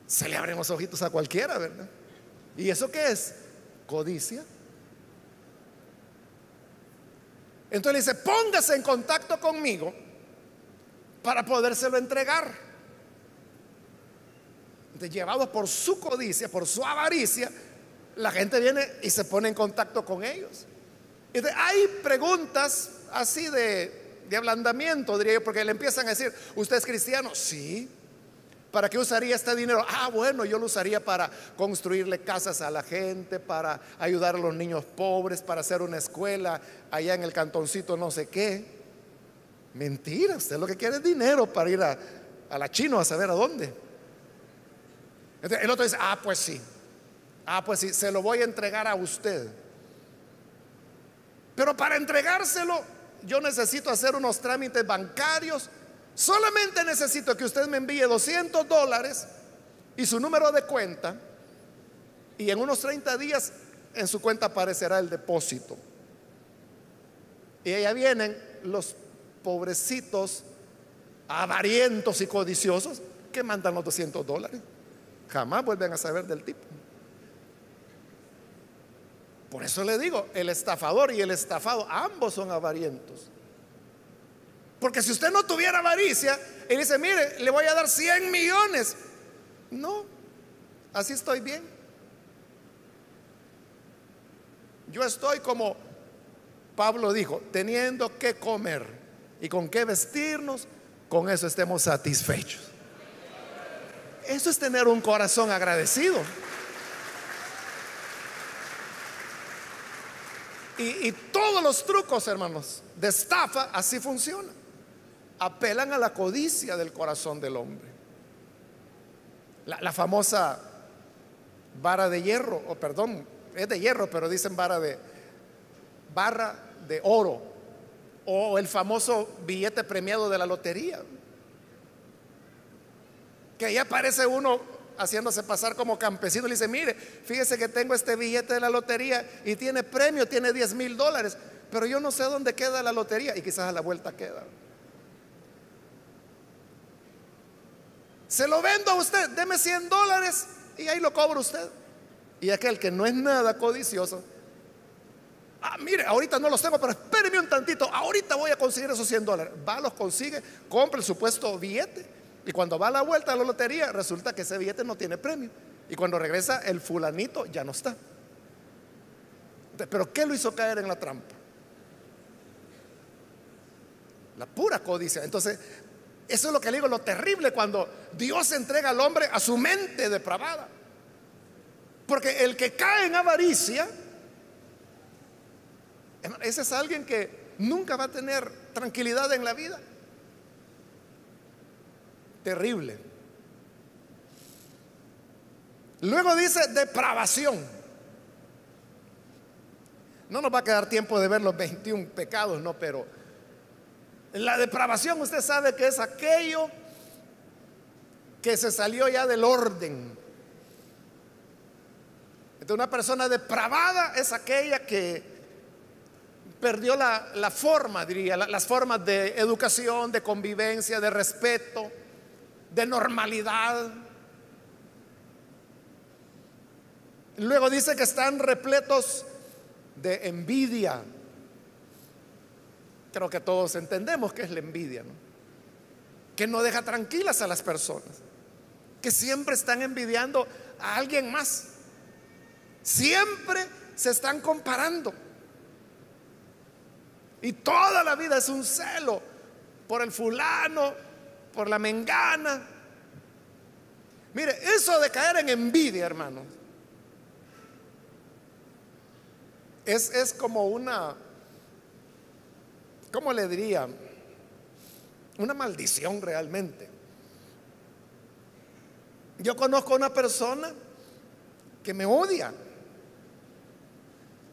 Se le abren los ojitos a cualquiera, ¿verdad? ¿Y eso qué es? Codicia. Entonces le dice: póngase en contacto conmigo para podérselo entregar. Entonces, llevados por su codicia, por su avaricia, la gente viene y se pone en contacto con ellos. Entonces, hay preguntas así de ablandamiento, diría yo, porque le empiezan a decir: ¿usted es cristiano? Sí. ¿Para qué usaría este dinero? Bueno, yo lo usaría para construirle casas a la gente, para ayudar a los niños pobres, para hacer una escuela allá en el cantoncito no sé qué. Mentira, usted lo que quiere es dinero para ir a la China, a saber a dónde. Entonces, el otro dice: pues sí. Pues sí, se lo voy a entregar a usted. Pero para entregárselo yo necesito hacer unos trámites bancarios. Solamente necesito que usted me envíe $200 y su número de cuenta, y en unos 30 días en su cuenta aparecerá el depósito. Y allá vienen los pobrecitos avarientos y codiciosos que mandan los $200. Jamás vuelven a saber del tipo. Por eso le digo, el estafador y el estafado, ambos son avarientos. Porque si usted no tuviera avaricia y dice: mire, le voy a dar 100 millones. No, así estoy bien. Yo estoy como Pablo dijo: teniendo que comer y con qué vestirnos, con eso estemos satisfechos. Eso es tener un corazón agradecido. Y todos los trucos, hermanos, de estafa así funcionan. Apelan a la codicia del corazón del hombre. La famosa vara de hierro, o perdón, es de hierro, pero dicen barra de oro, o el famoso billete premiado de la lotería, que ya aparece uno haciéndose pasar como campesino y le dice: mire, fíjese que tengo este billete de la lotería y tiene premio, tiene $10,000, pero yo no sé dónde queda la lotería, y quizás a la vuelta queda. Se lo vendo a usted, deme $100 y ahí lo cobra usted. Y aquel que no es nada codicioso: mire, ahorita no los tengo, pero espéreme un tantito, ahorita voy a conseguir esos $100. Va, los consigue, compra el supuesto billete, y cuando va a la vuelta a la lotería resulta que ese billete no tiene premio, y cuando regresa el fulanito ya no está. ¿Pero qué lo hizo caer en la trampa? La pura codicia. Entonces, eso es lo que le digo, lo terrible cuando Dios entrega al hombre a su mente depravada. Porque el que cae en avaricia, ese es alguien que nunca va a tener tranquilidad en la vida. Terrible. Luego dice depravación. No nos va a quedar tiempo de ver los 21 pecados, no, pero La depravación, usted sabe que es aquello que se salió ya del orden. Entonces, una persona depravada es aquella que perdió la forma, diría, las formas de educación, de convivencia, de respeto, de normalidad. Luego dice que están repletos de envidia. Creo que todos entendemos qué es la envidia, ¿no? Que no deja tranquilas a las personas, que siempre están envidiando a alguien más, siempre se están comparando, y toda la vida es un celo por el fulano, por la mengana. Mire, eso de caer en envidia, hermanos, es como una, ¿cómo le diría? Una maldición realmente. Yo conozco a una persona que me odia.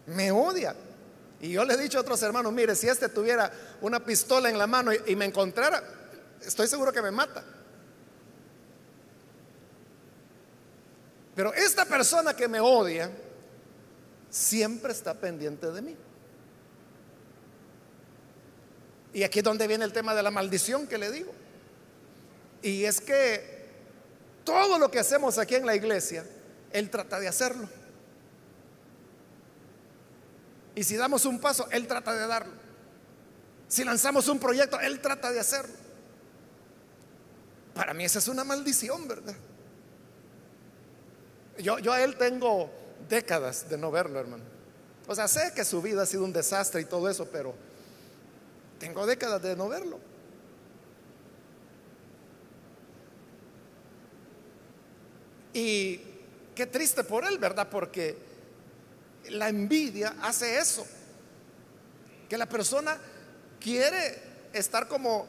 Me odia. Y yo le he dicho a otros hermanos, mire, si este tuviera una pistola en la mano y me encontrara, estoy seguro que me mata. Pero esta persona que me odia siempre está pendiente de mí. Y aquí es donde viene el tema de la maldición que le digo. Y es que todo lo que hacemos aquí en la iglesia, él trata de hacerlo. Y si damos un paso, él trata de darlo. Si lanzamos un proyecto, él trata de hacerlo. Para mí esa es una maldición, ¿verdad? Yo a él tengo décadas de no verlo, hermano. O sea, sé que su vida ha sido un desastre y todo eso, pero tengo décadas de no verlo. Y qué triste por él, ¿verdad? Porque la envidia hace eso, que la persona quiere estar como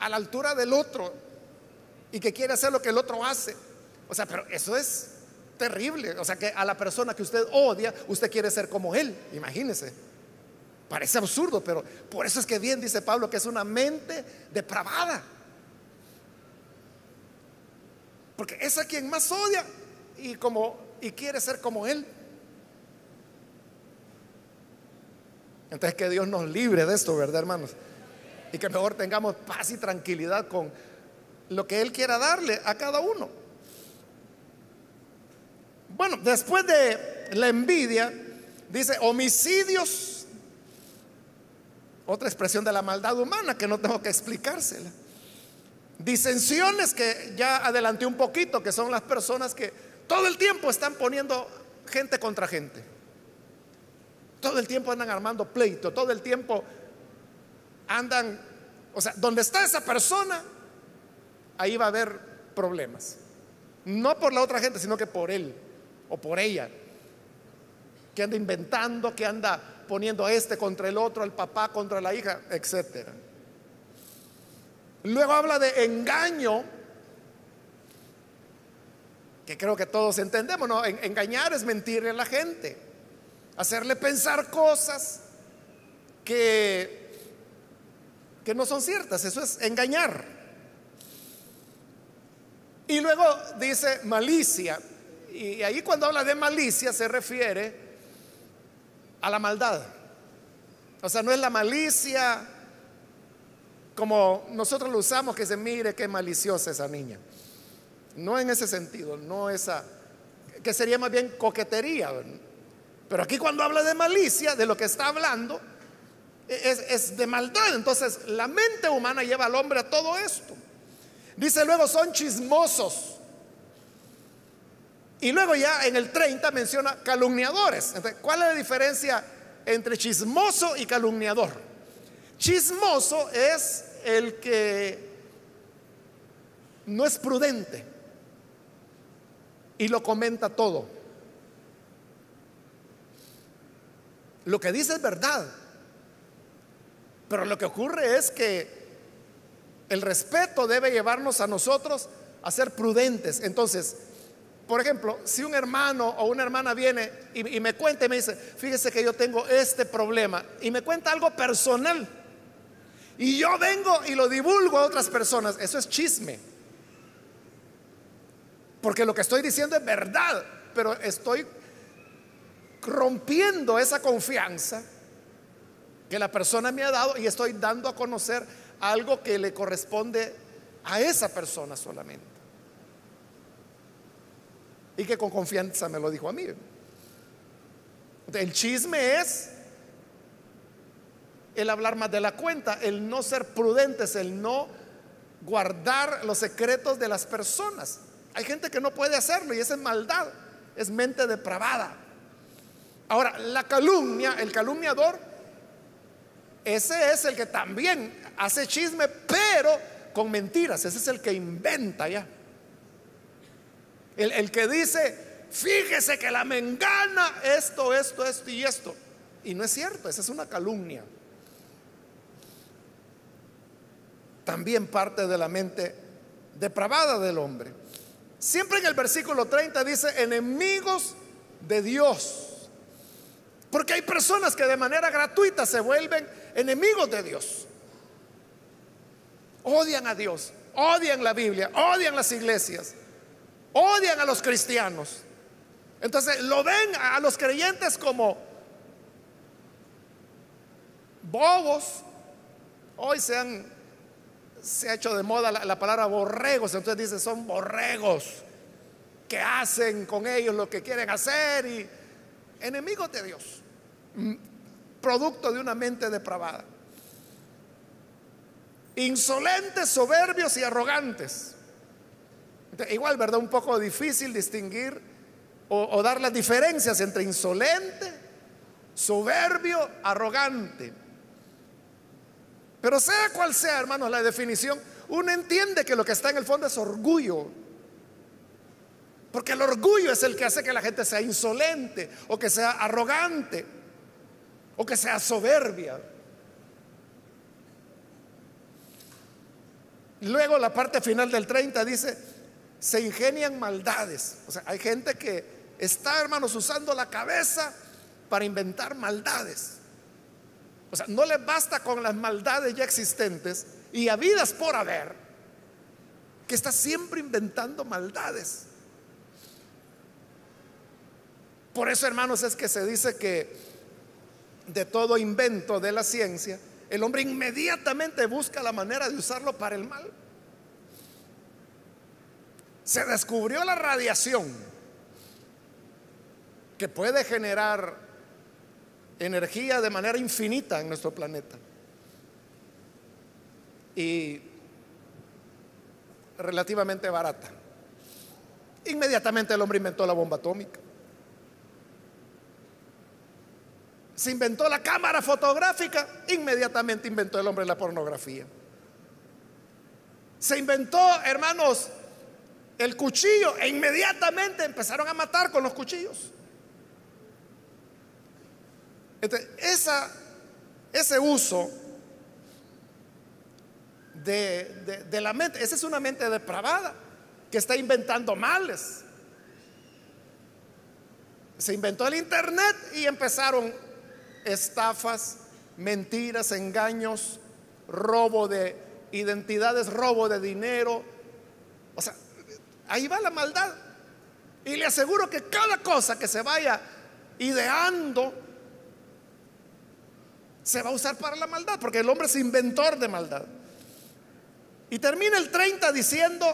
a la altura del otro y que quiere hacer lo que el otro hace. O sea, pero eso es terrible. O sea, que a la persona que usted odia, usted quiere ser como él. Imagínese. Parece absurdo, pero por eso es que bien dice Pablo que es una mente depravada. Porque es a quien más odia y quiere ser como él. Entonces, que Dios nos libre de esto, ¿verdad, hermanos? Y que mejor tengamos paz y tranquilidad con lo que Él quiera darle a cada uno. Bueno, después de la envidia, dice homicidios, otra expresión de la maldad humana que no tengo que explicársela. Disensiones, que ya adelanté un poquito, que son las personas que todo el tiempo están poniendo gente contra gente. Todo el tiempo andan armando pleito, todo el tiempo andan, o sea, donde está esa persona, ahí va a haber problemas. No por la otra gente, sino que por él o por ella, que anda inventando, que anda poniendo a este contra el otro, al papá contra la hija, etcétera. Luego habla de engaño, que creo que todos entendemos, ¿no? Engañar es mentirle a la gente, hacerle pensar cosas que no son ciertas. Eso es engañar. Y luego dice malicia, y ahí cuando habla de malicia se refiere a la maldad. O sea, no es la malicia como nosotros lo usamos, que se mire qué maliciosa esa niña. No en ese sentido, no esa, que sería más bien coquetería, ¿verdad? Pero aquí cuando habla de malicia, de lo que está hablando es de maldad. Entonces la mente humana lleva al hombre a todo esto. Dice luego son chismosos. Y luego ya en el 30 menciona calumniadores. Entonces, ¿cuál es la diferencia entre chismoso y calumniador? Chismoso es el que no es prudente y lo comenta todo. Lo que dice es verdad, pero lo que ocurre es que el respeto debe llevarnos a nosotros a ser prudentes. Entonces, por ejemplo, si un hermano o una hermana viene y me cuenta y me dice, fíjese que yo tengo este problema, y me cuenta algo personal, y yo vengo y lo divulgo a otras personas, eso es chisme. Porque lo que estoy diciendo es verdad, pero estoy rompiendo esa confianza que la persona me ha dado y estoy dando a conocer algo que le corresponde a esa persona solamente. Y que con confianza me lo dijo a mí. El chisme es el hablar más de la cuenta, el no ser prudentes, el no guardar los secretos de las personas. Hay gente que no puede hacerlo y esa es maldad, es mente depravada. Ahora, la calumnia, el calumniador, ese es el que también hace chisme, pero con mentiras. Ese es el que inventa ya. El que dice, fíjese que la mengana, esto y esto. Y no es cierto, esa es una calumnia. También parte de la mente depravada del hombre. Siempre en el versículo 30 dice, enemigos de Dios. Porque hay personas que de manera gratuita se vuelven enemigos de Dios. Odian a Dios, odian la Biblia, odian las iglesias, odian a los cristianos. Entonces lo ven a los creyentes como bobos. Hoy se ha hecho de moda la palabra borregos. Entonces dice, son borregos que hacen con ellos lo que quieren hacer, y enemigos de Dios, producto de una mente depravada. Insolentes, soberbios y arrogantes. Entonces, igual, ¿verdad? Un poco difícil distinguir o dar las diferencias entre insolente, soberbio, arrogante. Pero sea cual sea, hermanos, la definición, uno entiende que lo que está en el fondo es orgullo. Porque el orgullo es el que hace que la gente sea insolente, o que sea arrogante, o que sea soberbia. Luego la parte final del 30 dice, se ingenian maldades. O sea, hay gente que está, hermanos, usando la cabeza para inventar maldades. O sea, no les basta con las maldades ya existentes y habidas por haber, que está siempre inventando maldades. Por eso, hermanos, es que se dice que de todo invento de la ciencia, el hombre inmediatamente busca la manera de usarlo para el mal. Se descubrió la radiación que puede generar energía de manera infinita en nuestro planeta, y relativamente barata. Inmediatamente el hombre inventó la bomba atómica. Se inventó la cámara fotográfica, inmediatamente inventó el hombre la pornografía. Se inventó, hermanos, el cuchillo, e inmediatamente empezaron a matar con los cuchillos. Entonces, ese uso de la mente, esa es una mente depravada que está inventando males. Se inventó el internet y empezaron estafas, mentiras, engaños, robo de identidades, robo de dinero. O sea, ahí va la maldad. Y le aseguro que cada cosa que se vaya ideando se va a usar para la maldad, porque el hombre es inventor de maldad. Y termina el 30 diciendo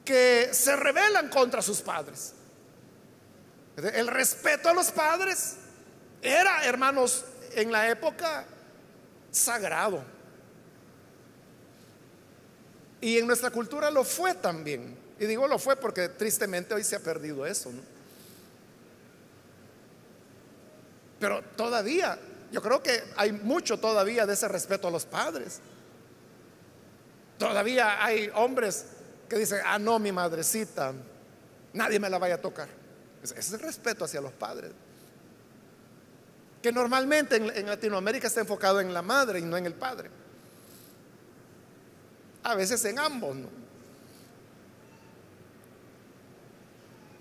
que se rebelan contra sus padres. El respeto a los padres era, hermanos, en la época sagrado. Y en nuestra cultura lo fue también. Y digo lo fue porque tristemente hoy se ha perdido eso, ¿no? Pero todavía, yo creo que hay mucho todavía de ese respeto a los padres. Todavía hay hombres que dicen, ah, no, mi madrecita, nadie me la vaya a tocar. Ese es el respeto hacia los padres, que normalmente en Latinoamérica está enfocado en la madre y no en el padre. A veces en ambos, ¿no?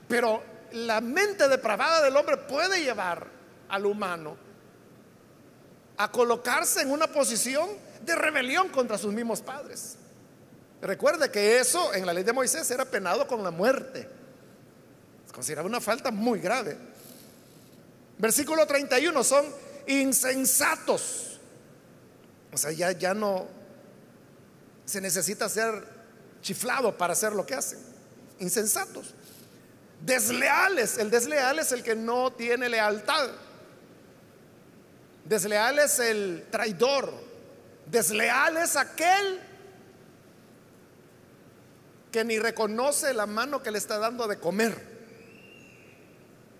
Pero la mente depravada del hombre puede llevar al humano a colocarse en una posición de rebelión contra sus mismos padres. Recuerde que eso en la ley de Moisés era penado con la muerte. Se consideraba una falta muy grave. Versículo 31, son insensatos. O sea, ya no se necesita ser chiflado para hacer lo que hacen. Insensatos. Desleales. El desleal es el que no tiene lealtad. Desleal es el traidor. Desleal es aquel que ni reconoce la mano que le está dando de comer.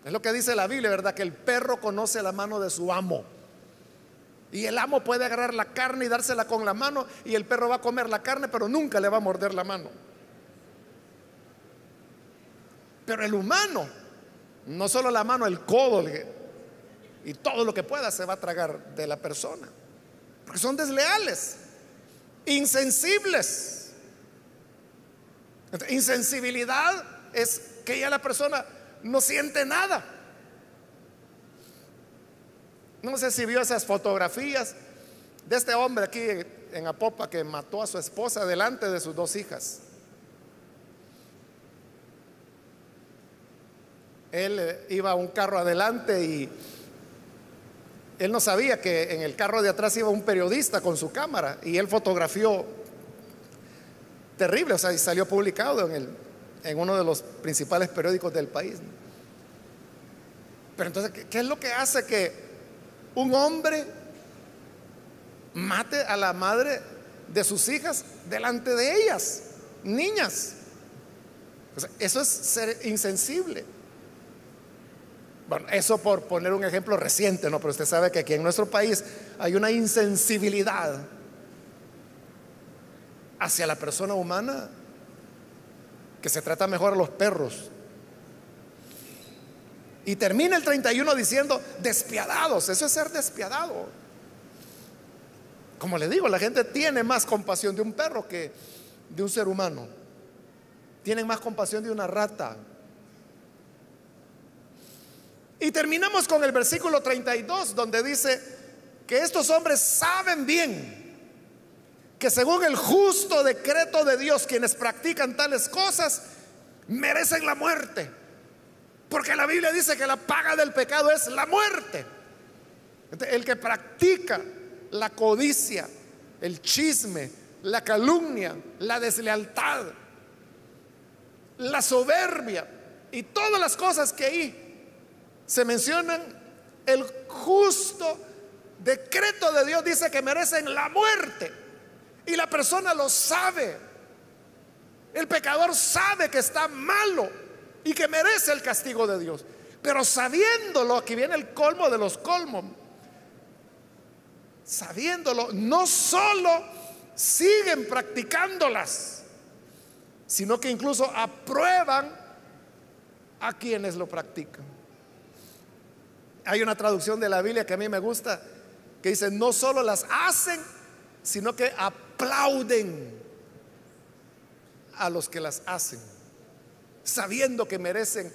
Es lo que dice la Biblia, ¿verdad? Que el perro conoce la mano de su amo. Y el amo puede agarrar la carne y dársela con la mano, y el perro va a comer la carne, pero nunca le va a morder la mano. Pero el humano, no solo la mano, el codo y todo lo que pueda se va a tragar de la persona, porque son desleales, insensibles. Insensibilidad es que ya la persona no siente nada. No sé si vio esas fotografías de este hombre aquí en Apopa que mató a su esposa delante de sus dos hijas. Él iba a un carro adelante y él no sabía que en el carro de atrás iba un periodista con su cámara, y él fotografió terrible, o sea, y salió publicado en uno de los principales periódicos del país. Pero entonces, ¿qué es lo que hace que un hombre mate a la madre de sus hijas delante de ellas, niñas? O sea, eso es ser insensible. Bueno, eso por poner un ejemplo reciente, ¿no? Pero usted sabe que aquí en nuestro país hay una insensibilidad hacia la persona humana que se trata mejor a los perros. Y termina el 31 diciendo despiadados. Eso es ser despiadado. Como le digo, la gente tiene más compasión de un perro que de un ser humano. Tienen más compasión de una rata. Y terminamos con el versículo 32, donde dice que estos hombres saben bien que según el justo decreto de Dios, quienes practican tales cosas merecen la muerte, porque la Biblia dice que la paga del pecado es la muerte. Entonces, el que practica la codicia, el chisme, la calumnia, la deslealtad, la soberbia y todas las cosas que ahí se mencionan, el justo decreto de Dios dice que merecen la muerte. Y la persona lo sabe. El pecador sabe que está malo y que merece el castigo de Dios. Pero sabiéndolo, aquí viene el colmo de los colmos. Sabiéndolo, no solo siguen practicándolas, sino que incluso aprueban a quienes lo practican. Hay una traducción de la Biblia que a mí me gusta, que dice: no solo las hacen, sino que aplauden a los que las hacen, sabiendo que merecen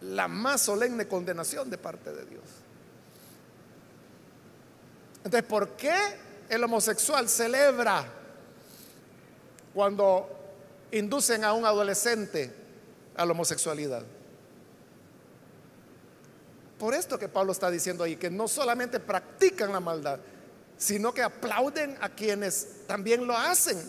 la más solemne condenación de parte de Dios. Entonces, ¿por qué el homosexual celebra cuando inducen a un adolescente a la homosexualidad? Por esto que Pablo está diciendo ahí, que no solamente practican la maldad, sino que aplauden a quienes también lo hacen.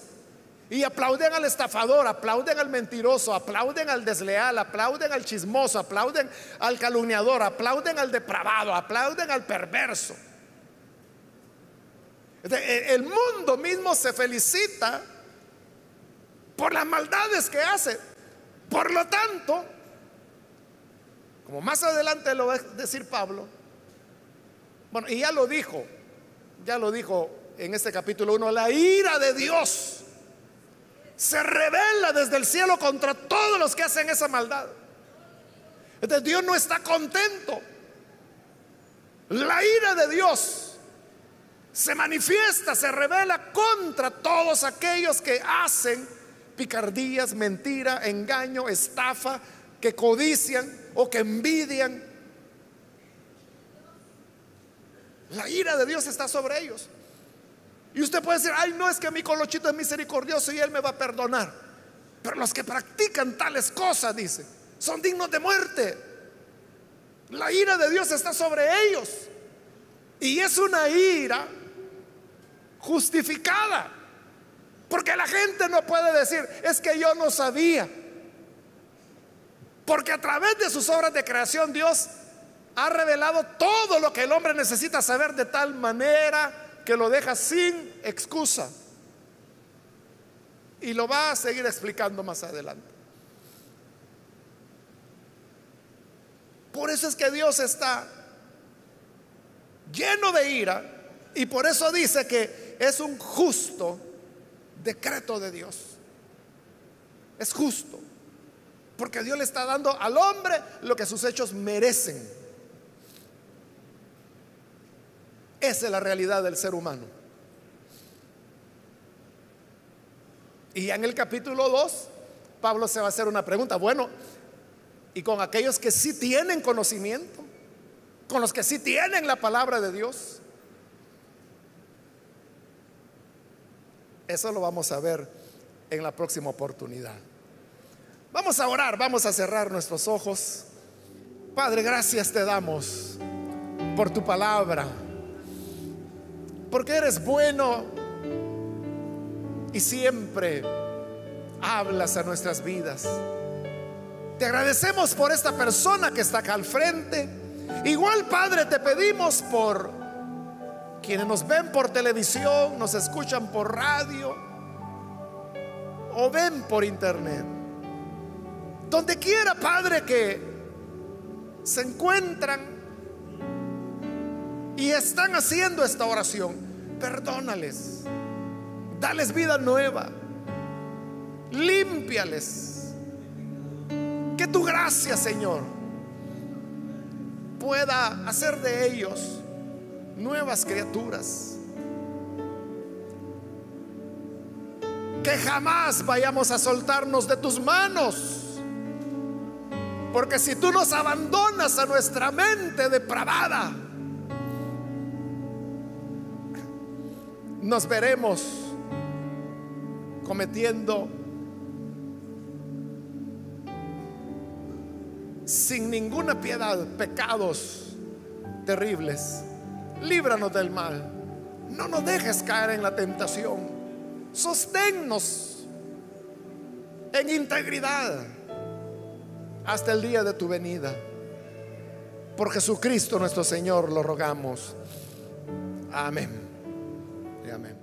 Y aplauden al estafador, aplauden al mentiroso, aplauden al desleal, aplauden al chismoso, aplauden al calumniador, aplauden al depravado, aplauden al perverso. El mundo mismo se felicita por las maldades que hace. Por lo tanto, como más adelante lo va a decir Pablo, bueno, y ya lo dijo en este capítulo 1, la ira de Dios se revela desde el cielo contra todos los que hacen esa maldad. Entonces Dios no está contento. La ira de Dios se manifiesta, se revela contra todos aquellos que hacen picardías, mentira, engaño, estafa, que codician o que envidian. La ira de Dios está sobre ellos. Y usted puede decir, ay, no, es que mi colochito es misericordioso y él me va a perdonar. Pero los que practican tales cosas, dice, son dignos de muerte. La ira de Dios está sobre ellos. Y es una ira justificada. Porque la gente no puede decir, es que yo no sabía. Porque a través de sus obras de creación Dios ha revelado todo lo que el hombre necesita saber, de tal manera que lo deja sin excusa. Y lo va a seguir explicando más adelante. Por eso es que Dios está lleno de ira, y por eso dice que es un justo decreto de Dios. Es justo, porque Dios le está dando al hombre lo que sus hechos merecen. Esa es la realidad del ser humano. Y ya en el capítulo 2, Pablo se va a hacer una pregunta. Bueno, y con aquellos que sí tienen conocimiento, con los que sí tienen la palabra de Dios, eso lo vamos a ver en la próxima oportunidad. Vamos a orar, vamos a cerrar nuestros ojos. Padre, gracias te damos por tu palabra, porque eres bueno y siempre hablas a nuestras vidas. Te agradecemos por esta persona que está acá al frente. Igual, Padre, te pedimos por quienes nos ven por televisión, nos escuchan por radio o ven por internet. Donde quiera, Padre, que se encuentran y están haciendo esta oración, perdónales, dales vida nueva, límpiales. Que tu gracia, Señor, pueda hacer de ellos nuevas criaturas. Que jamás vayamos a soltarnos de tus manos, porque si tú nos abandonas a nuestra mente depravada, nos veremos cometiendo sin ninguna piedad pecados terribles. Líbranos del mal, no nos dejes caer en la tentación, sosténnos en integridad hasta el día de tu venida. Por Jesucristo nuestro Señor lo rogamos. Amén y amén.